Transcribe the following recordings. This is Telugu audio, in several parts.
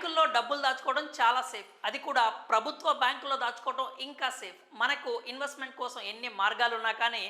బ్యాంకుల్లో డబ్బులు దాచుకోవడం చాలా సేఫ్. అది కూడా ప్రభుత్వ బ్యాంకుల్లో దాచుకోవడం ఇంకా సేఫ్. మనకు ఇన్వెస్ట్‌మెంట్ కోసం ఎన్ని మార్గాలున్నా కానీ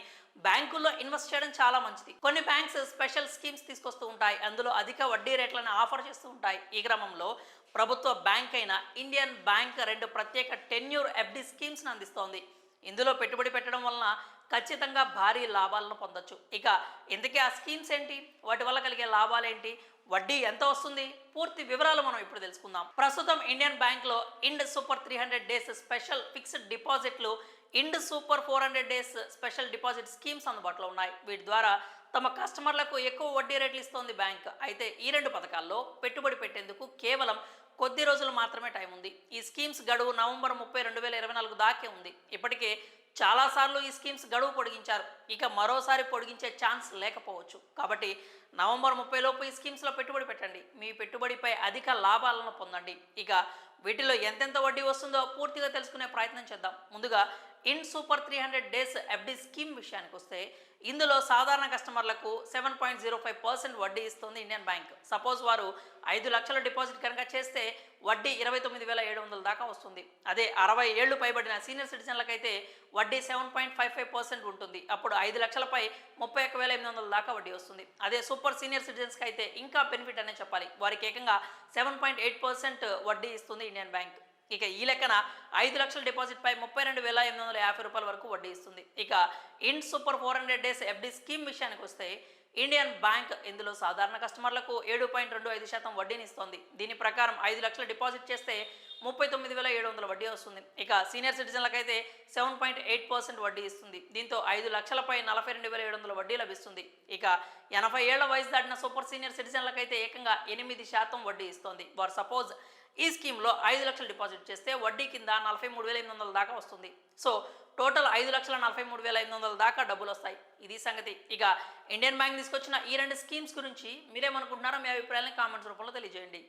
బ్యాంకుల్లో ఇన్వెస్ట్ చేయడం చాలా మంచిది. కొన్ని బ్యాంక్స్ స్పెషల్ స్కీమ్స్ తీసుకొస్తూ ఉంటాయి. అందులో అధిక వడ్డీ రేట్లను ఆఫర్ చేస్తూ ఉంటాయి. ఈ క్రమంలో ప్రభుత్వ బ్యాంక్ అయిన ఇండియన్ బ్యాంక్ 2 ప్రత్యేక టెన్యూర్ ఎఫ్‌డి స్కీమ్స్‌ని అందిస్తోంది. ఇందులో పెట్టుబడి పెట్టడం వలన ఖచ్చితంగా భారీ లాభాలను పొందొచ్చు. ఇక ఇంతకీ ఆ స్కీమ్స్ ఏంటి? వాటి వల్ల కలిగే లాభాలేంటి? వడ్డీ ఎంత వస్తుంది? పూర్తి వివరాలు మనం ఇప్పుడు తెలుసుకుందాం. ప్రస్తుతం ఇండియన్ బ్యాంక్లో Ind super 300 days special fixed డిపాజిట్లు, Ind super 400 days special deposit schemes అందుబాటులో ఉన్నాయి. వీటి ద్వారా తమ కస్టమర్లకు ఎక్కువ వడ్డీ రేట్లు ఇస్తోంది బ్యాంక్. అయితే ఈ 2 పథకాల్లో పెట్టుబడి పెట్టేందుకు కేవలం కొద్ది రోజులు మాత్రమే టైం ఉంది. ఈ స్కీమ్స్ గడువు నవంబర్ 30, 2024 దాకే ఉంది. ఇప్పటికే చాలాసార్లు ఈ స్కీమ్స్ గడువు పొడిగించారు. ఇక మరోసారి పొడిగించే ఛాన్స్ లేకపోవచ్చు. కాబట్టి నవంబర్ 30 లోపు ఈ స్కీమ్స్లో పెట్టుబడి పెట్టండి. మీ పెట్టుబడిపై అధిక లాభాలను పొందండి. ఇక వీటిలో ఎంతెంత వడ్డీ వస్తుందో పూర్తిగా తెలుసుకునే ప్రయత్నం చేద్దాం. ముందుగా ఇండ్ సూపర్ 300 డేస్ ఎఫ్‌డి స్కీమ్ విషయానికి వస్తే ఇందులో సాధారణ కస్టమర్లకు 7.05% వడ్డీ ఇస్తుంది ఇండియన్ బ్యాంక్. సపోజ్ వారు 5 లక్షల డిపాజిట్ కనుక చేస్తే వడ్డీ 29,700 దాకా వస్తుంది. అదే 60 ఏళ్లు పైబడిన సీనియర్ సిటిజన్లకైతే వడ్డీ 7.55% ఉంటుంది. అప్పుడు 5 లక్షలపై 31,800 దాకా వడ్డీ వస్తుంది. అదే సూపర్ సీనియర్ సిటిజన్స్కి అయితే ఇంకా బెనిఫిట్ అనే చెప్పాలి. వారికి ఏకంగా 7.8% వడ్డీ ఇస్తుంది ఇండియన్ బ్యాంక్. ఇక ఈ లెక్కన 5 లక్షల డిపాజిట్పై 32,850 రూపాయల వరకు వడ్డీ ఇస్తుంది. ఇక ఇండ్ సూపర్ 400 డేస్ ఎఫ్‌డి స్కీమ్ విషయానికి వస్తే ఇండియన్ బ్యాంక్ ఇందులో సాధారణ కస్టమర్లకు 7.25% వడ్డీని ఇస్తోంది. దీని ప్రకారం 5 లక్షల డిపాజిట్ చేస్తే 39,700 వడ్డీ వస్తుంది. ఇక సీనియర్ సిటిజన్లకైతే 7.8% వడ్డీ ఇస్తుంది. దీంతో 5 లక్షలపై 42,700 వడ్డీ లభిస్తుంది. ఇక 80 ఏళ్ల వయసు దాటిన సూపర్ సీనియర్ సిటిజన్లకైతే ఏకంగా 8% వడ్డీ ఇస్తోంది. వారు సపోజ్ ఈ స్కీమ్లో 5 లక్షలు డిపాజిట్ చేస్తే వడ్డీ కింద 43,800 దాకా వస్తుంది. సో టోటల్ 5,43,800 దాకా డబ్బులు వస్తాయి. ఇది సంగతి. ఇక ఇండియన్ బ్యాంక్ తీసుకొచ్చిన ఈ 2 స్కీమ్స్ గురించి మీరేమనుకుంటున్నారో మీ అభిప్రాయాన్ని కామెంట్స్ రూపంలో తెలియజేయండి.